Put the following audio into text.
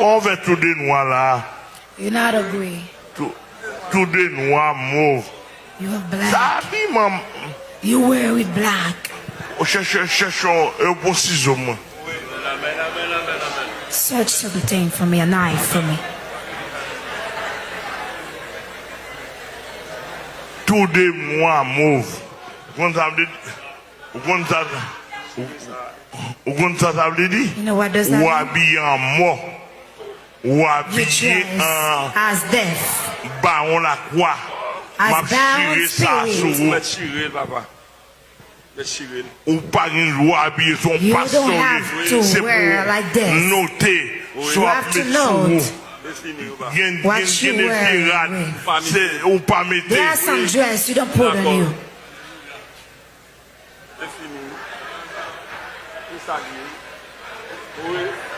On va tout de noir là. You're not agree. Tout de noir mauve. You're black. Ça dit, maman. You wear with black. Cherche un bon ciseau, moi. Search something for me, a knife for me. Tout de noir mauve. Vous You know what does that ou mean? habillé en mort, ou You habillé dress en as death, baron la croix. as M'a bound tiré ça spirit. sur ou pas une loi habillé son You pasteur. don't have to C'est wear pour like this. noter. You have to note what you wear. C'est ou pas mettre. There are some dress you don't put on you. Oui.